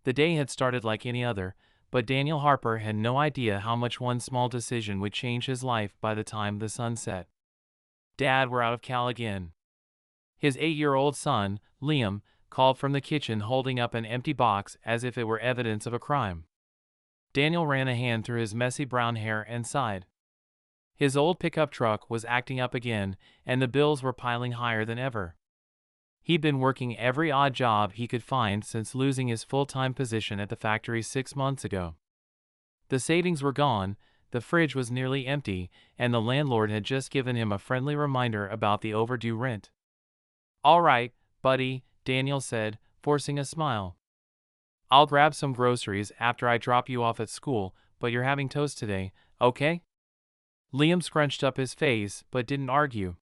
The day had started like any other, but Daniel Harper had no idea how much one small decision would change his life by the time the sun set. Dad were out of Cal again. His 8-year-old son, Liam, called from the kitchen holding up an empty box as if it were evidence of a crime. Daniel ran a hand through his messy brown hair and sighed. His old pickup truck was acting up again, and the bills were piling higher than ever. He'd been working every odd job he could find since losing his full-time position at the factory 6 months ago. The savings were gone, the fridge was nearly empty, and the landlord had just given him a friendly reminder about the overdue rent. "All right, buddy," Daniel said, forcing a smile. "I'll grab some groceries after I drop you off at school, but you're having toast today, okay?" Liam scrunched up his face but didn't argue.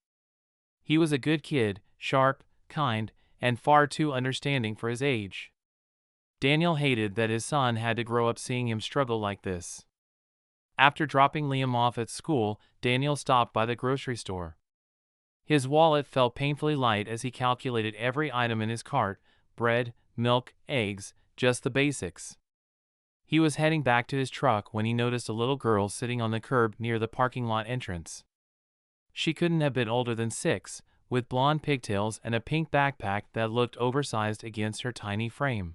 He was a good kid, sharp, kind, and far too understanding for his age. Daniel hated that his son had to grow up seeing him struggle like this. After dropping Liam off at school, Daniel stopped by the grocery store. His wallet felt painfully light as he calculated every item in his cart: bread, milk, eggs, just the basics. He was heading back to his truck when he noticed a little girl sitting on the curb near the parking lot entrance. She couldn't have been older than 6, with blonde pigtails and a pink backpack that looked oversized against her tiny frame.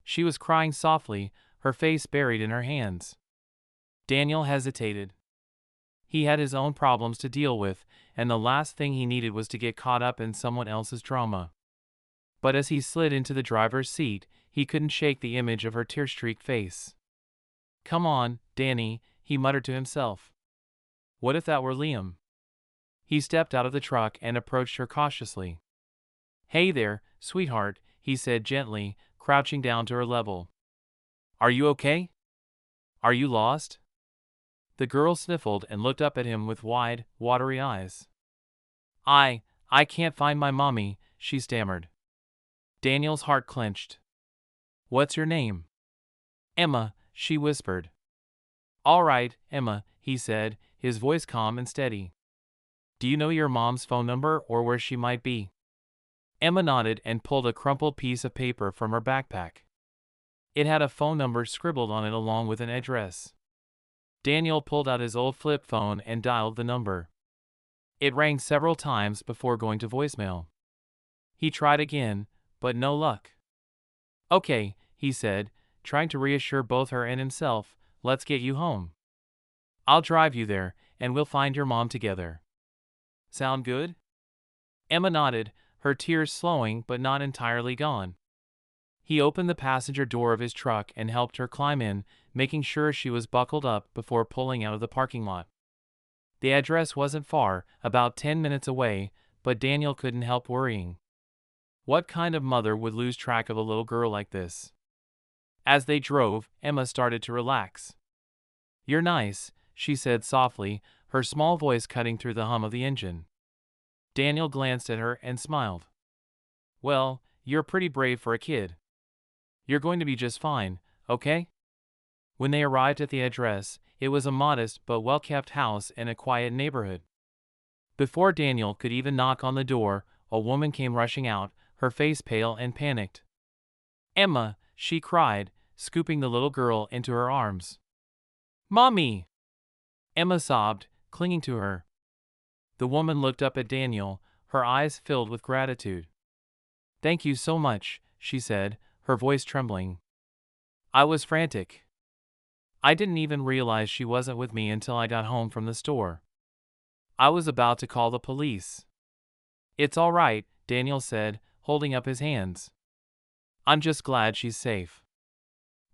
She was crying softly, her face buried in her hands. Daniel hesitated. He had his own problems to deal with, and the last thing he needed was to get caught up in someone else's drama. But as he slid into the driver's seat, he couldn't shake the image of her tear-streaked face. "Come on, Danny," he muttered to himself. What if that were Liam? He stepped out of the truck and approached her cautiously. "Hey there, sweetheart," he said gently, crouching down to her level. "Are you okay? Are you lost?" The girl sniffled and looked up at him with wide, watery eyes. I can't find my mommy," she stammered. Daniel's heart clenched. "What's your name?" "Emma," she whispered. "All right, Emma," he said, his voice calm and steady. "Do you know your mom's phone number or where she might be?" Emma nodded and pulled a crumpled piece of paper from her backpack. It had a phone number scribbled on it along with an address. Daniel pulled out his old flip phone and dialed the number. It rang several times before going to voicemail. He tried again, but no luck. "Okay," he said, trying to reassure both her and himself, "let's get you home. I'll drive you there, and we'll find your mom together. Sound good?" Emma nodded, her tears slowing but not entirely gone. He opened the passenger door of his truck and helped her climb in, making sure she was buckled up before pulling out of the parking lot. The address wasn't far, about 10 minutes away, but Daniel couldn't help worrying. What kind of mother would lose track of a little girl like this? As they drove, Emma started to relax. "You're nice," she said softly, her small voice cutting through the hum of the engine. Daniel glanced at her and smiled. "Well, you're pretty brave for a kid. You're going to be just fine, okay?" When they arrived at the address, it was a modest but well-kept house in a quiet neighborhood. Before Daniel could even knock on the door, a woman came rushing out, her face pale and panicked. "Emma," she cried, scooping the little girl into her arms. "Mommy!" Emma sobbed, clinging to her. The woman looked up at Daniel, her eyes filled with gratitude. "Thank you so much," she said, her voice trembling. "I was frantic. I didn't even realize she wasn't with me until I got home from the store. I was about to call the police." "It's all right," Daniel said, holding up his hands. "I'm just glad she's safe."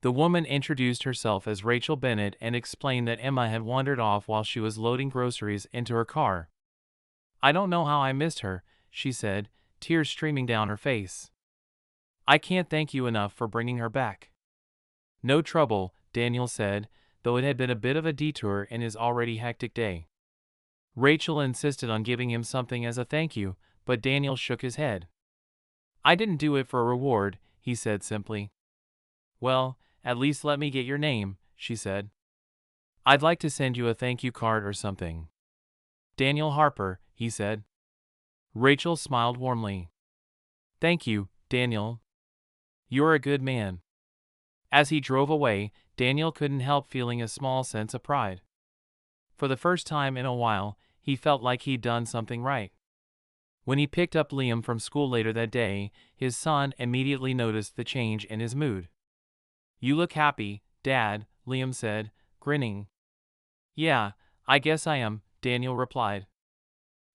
The woman introduced herself as Rachel Bennett and explained that Emma had wandered off while she was loading groceries into her car. "I don't know how I missed her," she said, tears streaming down her face. "I can't thank you enough for bringing her back." "No trouble," Daniel said, though it had been a bit of a detour in his already hectic day. Rachel insisted on giving him something as a thank you, but Daniel shook his head. "I didn't do it for a reward," he said simply. "Well, at least let me get your name," she said. "I'd like to send you a thank you card or something." "Daniel Harper," he said. Rachel smiled warmly. "Thank you, Daniel. You're a good man." As he drove away, Daniel couldn't help feeling a small sense of pride. For the first time in a while, he felt like he'd done something right. When he picked up Liam from school later that day, his son immediately noticed the change in his mood. "You look happy, Dad," Liam said, grinning. "Yeah, I guess I am," Daniel replied.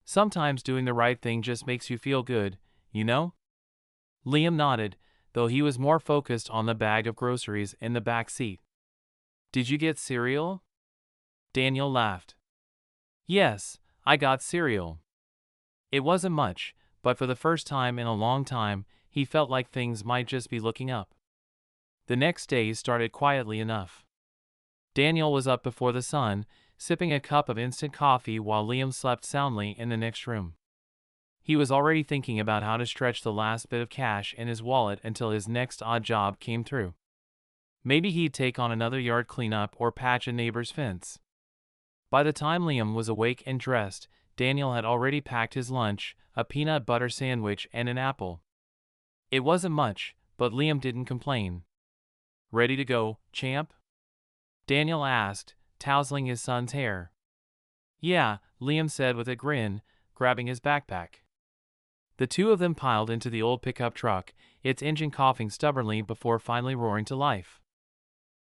"Sometimes doing the right thing just makes you feel good, you know?" Liam nodded, though he was more focused on the bag of groceries in the back seat. "Did you get cereal?" Daniel laughed. "Yes, I got cereal." It wasn't much, but for the first time in a long time, he felt like things might just be looking up. The next day started quietly enough. Daniel was up before the sun, sipping a cup of instant coffee while Liam slept soundly in the next room. He was already thinking about how to stretch the last bit of cash in his wallet until his next odd job came through. Maybe he'd take on another yard cleanup or patch a neighbor's fence. By the time Liam was awake and dressed, Daniel had already packed his lunch, a peanut butter sandwich and an apple. It wasn't much, but Liam didn't complain. "Ready to go, champ?" Daniel asked, tousling his son's hair. "Yeah," Liam said with a grin, grabbing his backpack. The two of them piled into the old pickup truck, its engine coughing stubbornly before finally roaring to life.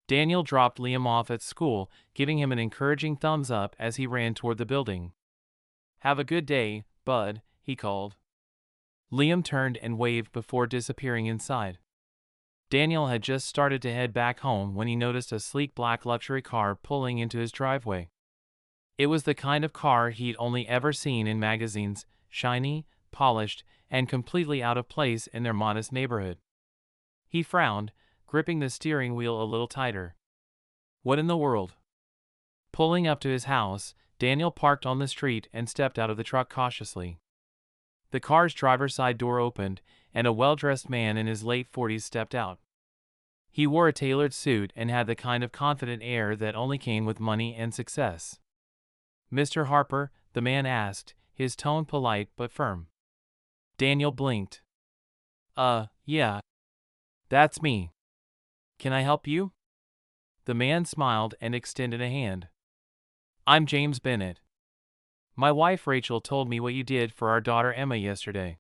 Daniel dropped Liam off at school, giving him an encouraging thumbs up as he ran toward the building. "Have a good day, bud," he called. Liam turned and waved before disappearing inside. Daniel had just started to head back home when he noticed a sleek black luxury car pulling into his driveway. It was the kind of car he'd only ever seen in magazines, shiny, polished, and completely out of place in their modest neighborhood. He frowned, gripping the steering wheel a little tighter. What in the world? Pulling up to his house, Daniel parked on the street and stepped out of the truck cautiously. The car's driver's side door opened, and a well-dressed man in his late 40s stepped out. He wore a tailored suit and had the kind of confident air that only came with money and success. "Mr. Harper?" the man asked, his tone polite but firm. Daniel blinked. Yeah. That's me. Can I help you?" The man smiled and extended a hand. "I'm James Bennett. My wife Rachel told me what you did for our daughter Emma yesterday.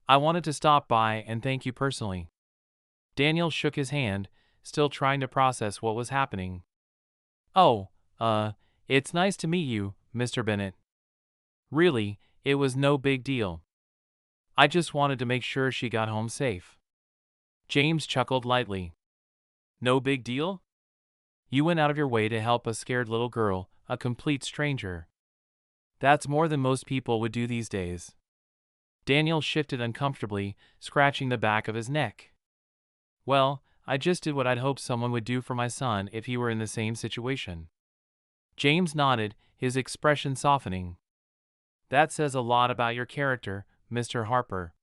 I wanted to stop by and thank you personally." Daniel shook his hand, still trying to process what was happening. "Oh, it's nice to meet you, Mr. Bennett. Really, it was no big deal. I just wanted to make sure she got home safe." James chuckled lightly. "No big deal? You went out of your way to help a scared little girl, a complete stranger. That's more than most people would do these days." Daniel shifted uncomfortably, scratching the back of his neck. "Well, I just did what I'd hoped someone would do for my son if he were in the same situation." James nodded, his expression softening. "That says a lot about your character, Mr. Harper."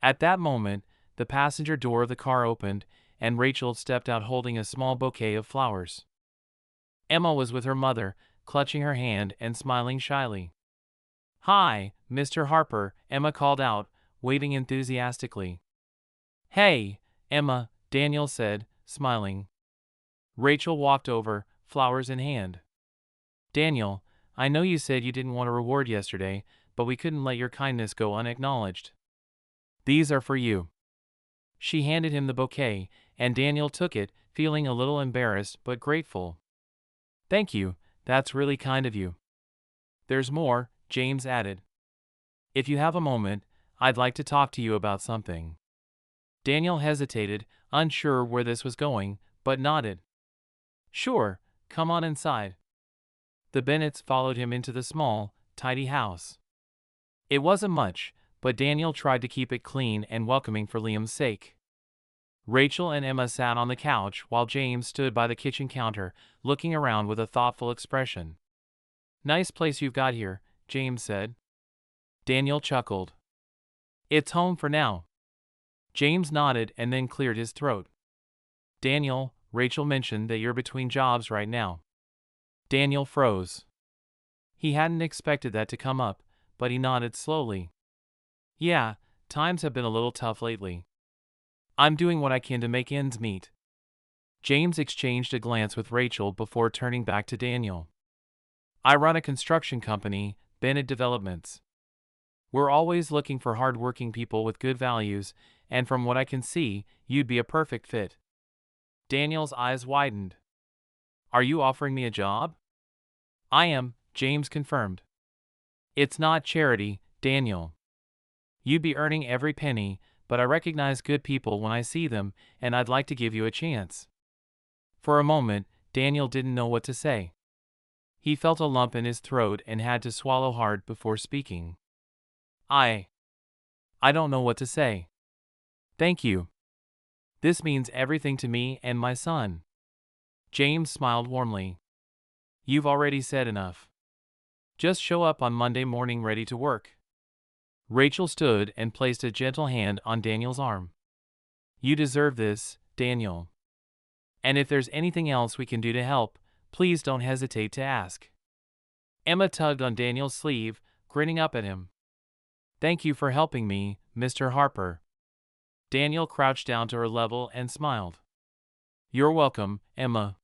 At that moment, the passenger door of the car opened, and Rachel stepped out holding a small bouquet of flowers. Emma was with her mother, clutching her hand and smiling shyly. "Hi, Mr. Harper," Emma called out, waving enthusiastically. "Hey, Emma," Daniel said, smiling. Rachel walked over, flowers in hand. "Daniel, I know you said you didn't want a reward yesterday, but we couldn't let your kindness go unacknowledged. These are for you." She handed him the bouquet, and Daniel took it, feeling a little embarrassed but grateful. "Thank you, that's really kind of you." "There's more," James added. "If you have a moment, I'd like to talk to you about something." Daniel hesitated, unsure where this was going, but nodded. "Sure, come on inside." The Bennetts followed him into the small, tidy house. It wasn't much, but Daniel tried to keep it clean and welcoming for Liam's sake. Rachel and Emma sat on the couch while James stood by the kitchen counter, looking around with a thoughtful expression. "Nice place you've got here," James said. Daniel chuckled. "It's home for now." James nodded and then cleared his throat. "Daniel, Rachel mentioned that you're between jobs right now." Daniel froze. He hadn't expected that to come up, but he nodded slowly. "Yeah, times have been a little tough lately. I'm doing what I can to make ends meet." James exchanged a glance with Rachel before turning back to Daniel. I run a construction company, Bennett Developments. We're always looking for hard-working people with good values, and from what I can see, you'd be a perfect fit. Daniel's eyes widened. Are you offering me a job? I am, James confirmed. It's not charity, Daniel. You'd be earning every penny, but I recognize good people when I see them, and I'd like to give you a chance. For a moment, Daniel didn't know what to say. He felt a lump in his throat and had to swallow hard before speaking. I don't know what to say. Thank you. This means everything to me and my son. James smiled warmly. You've already said enough. Just show up on Monday morning ready to work. Rachel stood and placed a gentle hand on Daniel's arm. You deserve this, Daniel. And if there's anything else we can do to help, please don't hesitate to ask. Emma tugged on Daniel's sleeve, grinning up at him. Thank you for helping me, Mr. Harper. Daniel crouched down to her level and smiled. You're welcome, Emma.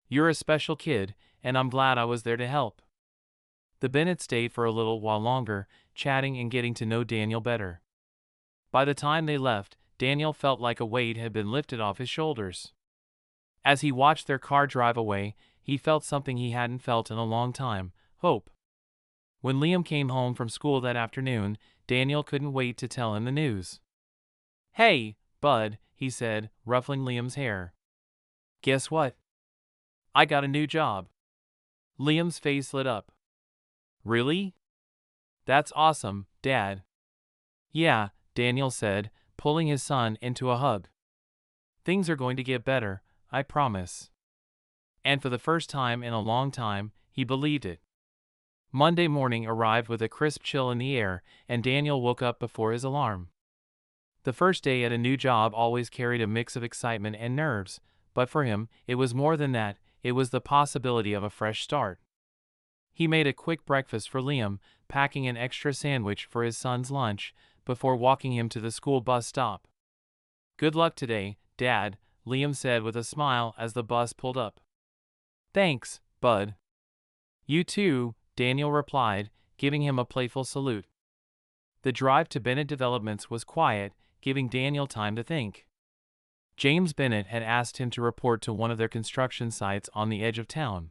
You're a special kid, and I'm glad I was there to help. The Bennetts stayed for a little while longer, chatting and getting to know Daniel better. By the time they left, Daniel felt like a weight had been lifted off his shoulders. As he watched their car drive away, he felt something he hadn't felt in a long time: hope. When Liam came home from school that afternoon, Daniel couldn't wait to tell him the news. Hey, bud, he said, ruffling Liam's hair. Guess what? I got a new job. Liam's face lit up. Really? That's awesome, Dad. Yeah, Daniel said, pulling his son into a hug. Things are going to get better, I promise. And for the first time in a long time, he believed it. Monday morning arrived with a crisp chill in the air, and Daniel woke up before his alarm. The first day at a new job always carried a mix of excitement and nerves, but for him, it was more than that. It was the possibility of a fresh start. He made a quick breakfast for Liam, packing an extra sandwich for his son's lunch, before walking him to the school bus stop. Good luck today, Dad, Liam said with a smile as the bus pulled up. Thanks, bud. You too, Daniel replied, giving him a playful salute. The drive to Bennett Developments was quiet, giving Daniel time to think. James Bennett had asked him to report to one of their construction sites on the edge of town.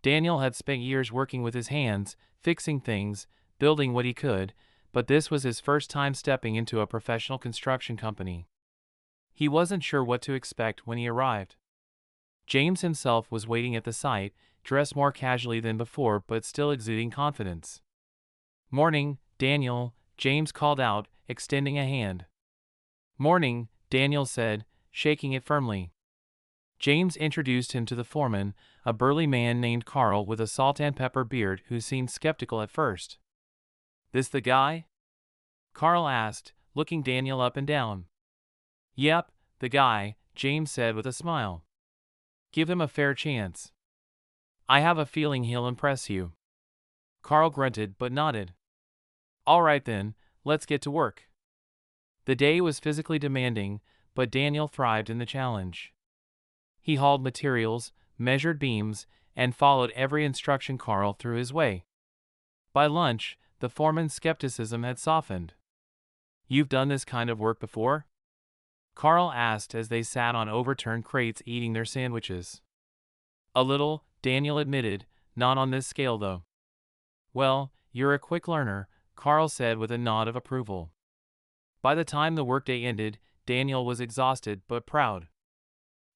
Daniel had spent years working with his hands, fixing things, building what he could, but this was his first time stepping into a professional construction company. He wasn't sure what to expect when he arrived. James himself was waiting at the site, dressed more casually than before but still exuding confidence. Morning, Daniel, James called out, extending a hand. Morning, Daniel said, shaking it firmly. James introduced him to the foreman, a burly man named Carl with a salt and pepper beard who seemed skeptical at first. This the guy? Carl asked, looking Daniel up and down. Yep, the guy, James said with a smile. Give him a fair chance. I have a feeling he'll impress you. Carl grunted but nodded. All right then, let's get to work. The day was physically demanding, but Daniel thrived in the challenge. He hauled materials, measured beams, and followed every instruction Carl threw his way. By lunch, the foreman's skepticism had softened. You've done this kind of work before? Carl asked as they sat on overturned crates eating their sandwiches. A little, Daniel admitted, not on this scale though. Well, you're a quick learner, Carl said with a nod of approval. By the time the workday ended, Daniel was exhausted but proud.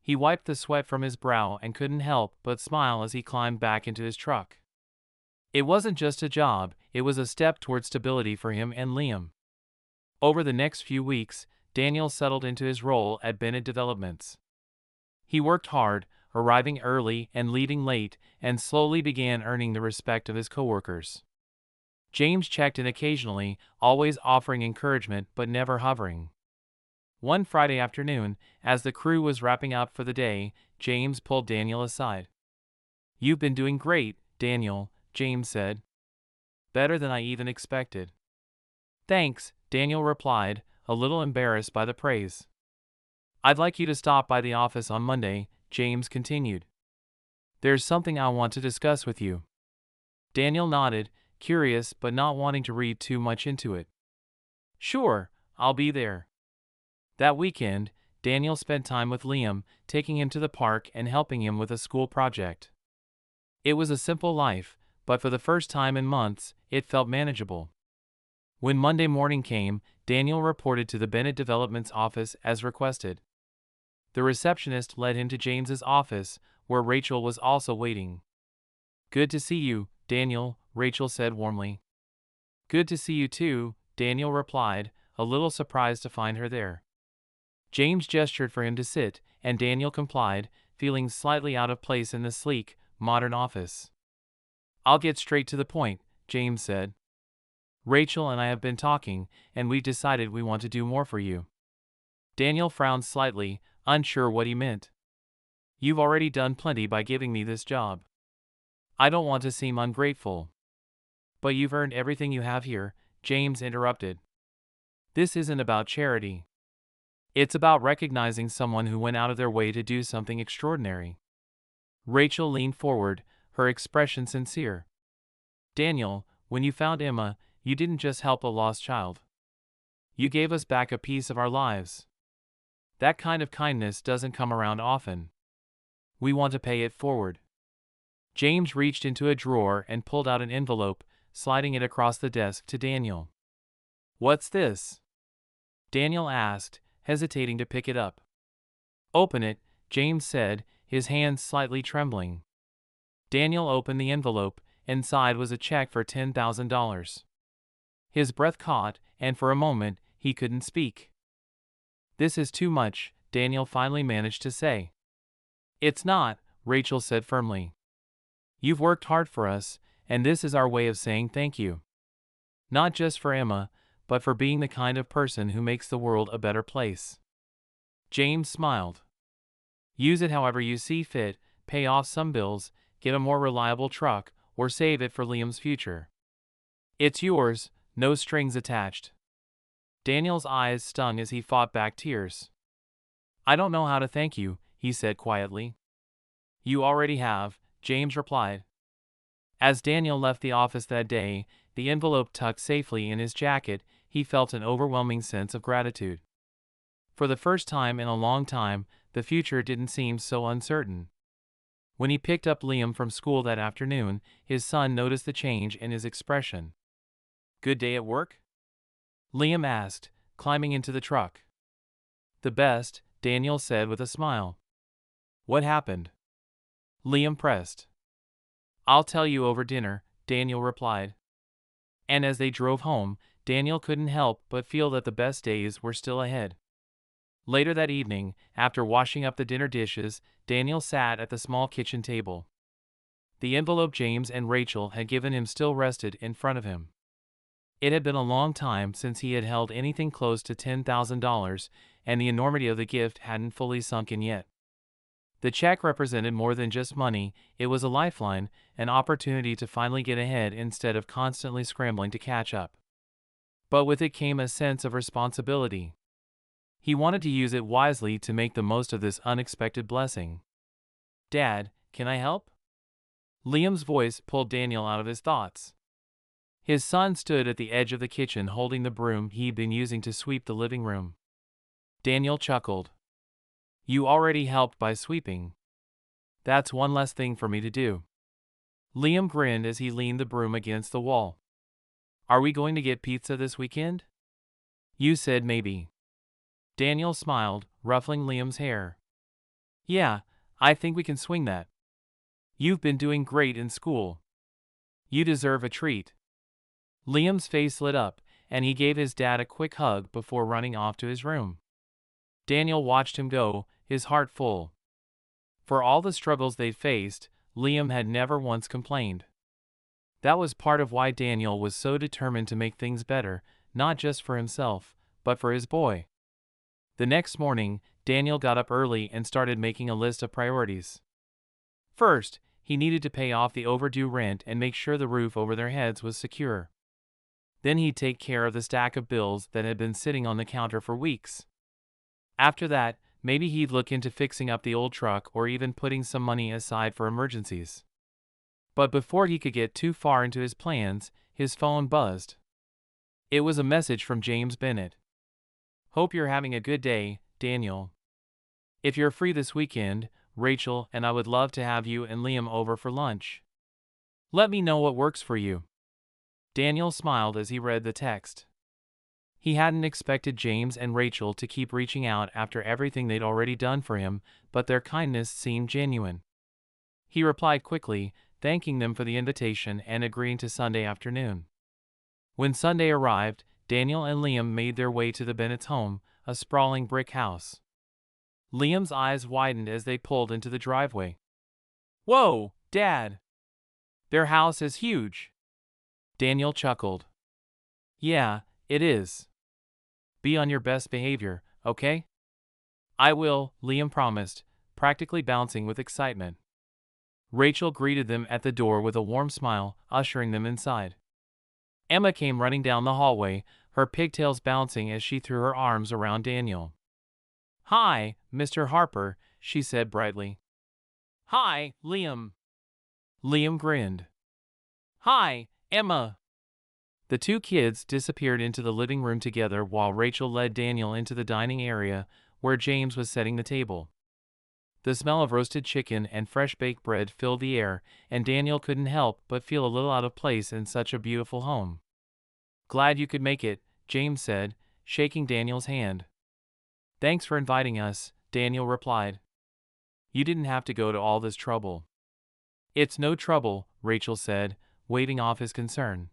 He wiped the sweat from his brow and couldn't help but smile as he climbed back into his truck. It wasn't just a job, it was a step toward stability for him and Liam. Over the next few weeks, Daniel settled into his role at Bennett Developments. He worked hard, arriving early and leaving late, and slowly began earning the respect of his coworkers. James checked in occasionally, always offering encouragement but never hovering. One Friday afternoon, as the crew was wrapping up for the day, James pulled Daniel aside. You've been doing great, Daniel, James said. Better than I even expected. Thanks, Daniel replied, a little embarrassed by the praise. I'd like you to stop by the office on Monday, James continued. There's something I want to discuss with you. Daniel nodded, curious but not wanting to read too much into it. Sure, I'll be there. That weekend, Daniel spent time with Liam, taking him to the park and helping him with a school project. It was a simple life, but for the first time in months, it felt manageable. When Monday morning came, Daniel reported to the Bennett Development's office as requested. The receptionist led him to James's office, where Rachel was also waiting. Good to see you, Daniel, Rachel said warmly. Good to see you too, Daniel replied, a little surprised to find her there. James gestured for him to sit, and Daniel complied, feeling slightly out of place in the sleek, modern office. I'll get straight to the point, James said. Rachel and I have been talking, and we've decided we want to do more for you. Daniel frowned slightly, unsure what he meant. You've already done plenty by giving me this job. I don't want to seem ungrateful. But you've earned everything you have here, James interrupted. This isn't about charity. It's about recognizing someone who went out of their way to do something extraordinary. Rachel leaned forward, her expression sincere. Daniel, when you found Emma, you didn't just help a lost child. You gave us back a piece of our lives. That kind of kindness doesn't come around often. We want to pay it forward. James reached into a drawer and pulled out an envelope, sliding it across the desk to Daniel. What's this? Daniel asked, hesitating to pick it up. Open it, James said, his hands slightly trembling. Daniel opened the envelope. Inside was a check for $10,000. His breath caught, and for a moment, he couldn't speak. This is too much, Daniel finally managed to say. It's not, Rachel said firmly. You've worked hard for us, and this is our way of saying thank you. Not just for Emma, but for being the kind of person who makes the world a better place. James smiled. Use it however you see fit, pay off some bills, get a more reliable truck, or save it for Liam's future. It's yours, no strings attached. Daniel's eyes stung as he fought back tears. I don't know how to thank you, he said quietly. You already have, James replied. As Daniel left the office that day, the envelope tucked safely in his jacket, he felt an overwhelming sense of gratitude. For the first time in a long time, the future didn't seem so uncertain. When he picked up Liam from school that afternoon, his son noticed the change in his expression. Good day at work? Liam asked, climbing into the truck. The best, Daniel said with a smile. What happened? Liam pressed. I'll tell you over dinner, Daniel replied. And as they drove home, Daniel couldn't help but feel that the best days were still ahead. Later that evening, after washing up the dinner dishes, Daniel sat at the small kitchen table. The envelope James and Rachel had given him still rested in front of him. It had been a long time since he had held anything close to $10,000, and the enormity of the gift hadn't fully sunk in yet. The check represented more than just money, it was a lifeline, an opportunity to finally get ahead instead of constantly scrambling to catch up. But with it came a sense of responsibility. He wanted to use it wisely to make the most of this unexpected blessing. Dad, can I help? Liam's voice pulled Daniel out of his thoughts. His son stood at the edge of the kitchen holding the broom he'd been using to sweep the living room. Daniel chuckled. You already helped by sweeping. That's one less thing for me to do. Liam grinned as he leaned the broom against the wall. Are we going to get pizza this weekend? You said maybe. Daniel smiled, ruffling Liam's hair. Yeah, I think we can swing that. You've been doing great in school. You deserve a treat. Liam's face lit up, and he gave his dad a quick hug before running off to his room. Daniel watched him go, his heart full. For all the struggles they faced, Liam had never once complained. That was part of why Daniel was so determined to make things better, not just for himself, but for his boy. The next morning, Daniel got up early and started making a list of priorities. First, he needed to pay off the overdue rent and make sure the roof over their heads was secure. Then he'd take care of the stack of bills that had been sitting on the counter for weeks. After that, maybe he'd look into fixing up the old truck or even putting some money aside for emergencies. But before he could get too far into his plans, his phone buzzed. It was a message from James Bennett. "Hope you're having a good day, Daniel. If you're free this weekend, Rachel and I would love to have you and Liam over for lunch. Let me know what works for you." Daniel smiled as he read the text. He hadn't expected James and Rachel to keep reaching out after everything they'd already done for him, but their kindness seemed genuine. He replied quickly, thanking them for the invitation and agreeing to Sunday afternoon. When Sunday arrived, Daniel and Liam made their way to the Bennett's home, a sprawling brick house. Liam's eyes widened as they pulled into the driveway. "Whoa, Dad! Their house is huge." Daniel chuckled. "Yeah, it is. Be on your best behavior, okay?" "I will," Liam promised, practically bouncing with excitement. Rachel greeted them at the door with a warm smile, ushering them inside. Emma came running down the hallway, her pigtails bouncing as she threw her arms around Daniel. "Hi, Mr. Harper," she said brightly. "Hi, Liam." Liam grinned. "Hi, Emma." The two kids disappeared into the living room together while Rachel led Daniel into the dining area, where James was setting the table. The smell of roasted chicken and fresh baked bread filled the air, and Daniel couldn't help but feel a little out of place in such a beautiful home. "Glad you could make it," James said, shaking Daniel's hand. "Thanks for inviting us," Daniel replied. "You didn't have to go to all this trouble." "It's no trouble," Rachel said, waving off his concern.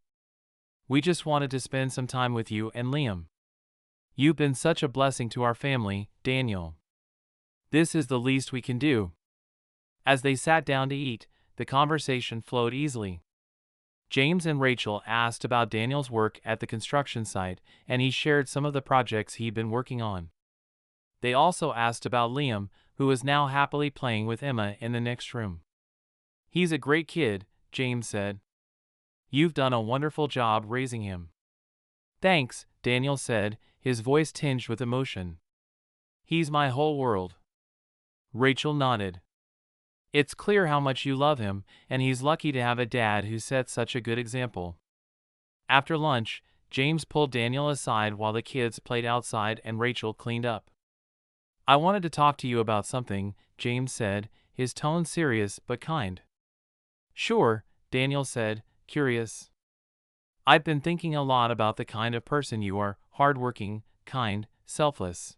"We just wanted to spend some time with you and Liam. You've been such a blessing to our family, Daniel. This is the least we can do." As they sat down to eat, the conversation flowed easily. James and Rachel asked about Daniel's work at the construction site, and he shared some of the projects he'd been working on. They also asked about Liam, who was now happily playing with Emma in the next room. "He's a great kid," James said. "You've done a wonderful job raising him." "Thanks," Daniel said, his voice tinged with emotion. "He's my whole world." Rachel nodded. "It's clear how much you love him, and he's lucky to have a dad who sets such a good example." After lunch, James pulled Daniel aside while the kids played outside and Rachel cleaned up. "I wanted to talk to you about something," James said, his tone serious but kind. "Sure," Daniel said, curious. "I've been thinking a lot about the kind of person you are, hardworking, kind, selfless.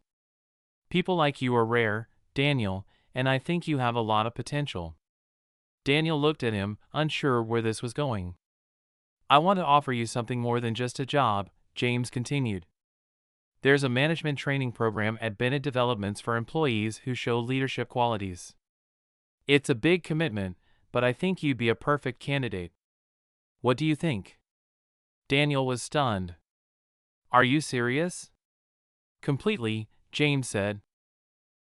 People like you are rare, Daniel, and I think you have a lot of potential." Daniel looked at him, unsure where this was going. "I want to offer you something more than just a job," James continued. "There's a management training program at Bennett Developments for employees who show leadership qualities. It's a big commitment, but I think you'd be a perfect candidate. What do you think?" Daniel was stunned. "Are you serious?" "Completely," James said.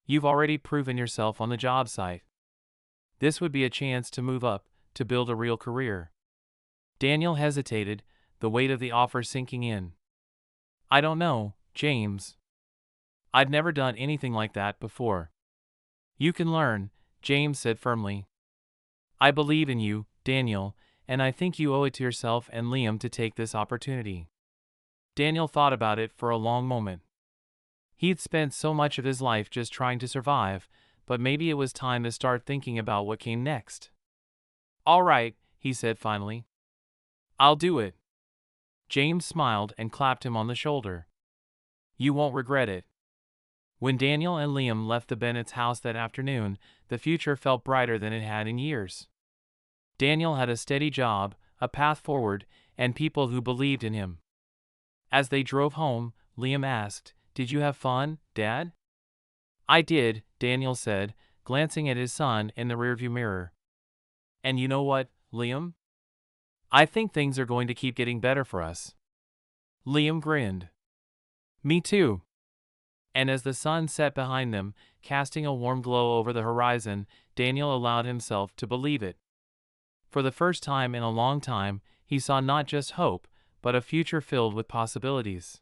"You've already proven yourself on the job site. This would be a chance to move up, to build a real career." Daniel hesitated, the weight of the offer sinking in. "I don't know, James. I'd never done anything like that before." "You can learn," James said firmly. "I believe in you, Daniel, and I think you owe it to yourself and Liam to take this opportunity." Daniel thought about it for a long moment. He'd spent so much of his life just trying to survive, but maybe it was time to start thinking about what came next. "All right," he said finally. "I'll do it." James smiled and clapped him on the shoulder. "You won't regret it." When Daniel and Liam left the Bennett's house that afternoon, the future felt brighter than it had in years. Daniel had a steady job, a path forward, and people who believed in him. As they drove home, Liam asked, "Did you have fun, Dad?" "I did," Daniel said, glancing at his son in the rearview mirror. "And you know what, Liam? I think things are going to keep getting better for us." Liam grinned. "Me too." And as the sun set behind them, casting a warm glow over the horizon, Daniel allowed himself to believe it. For the first time in a long time, he saw not just hope, but a future filled with possibilities.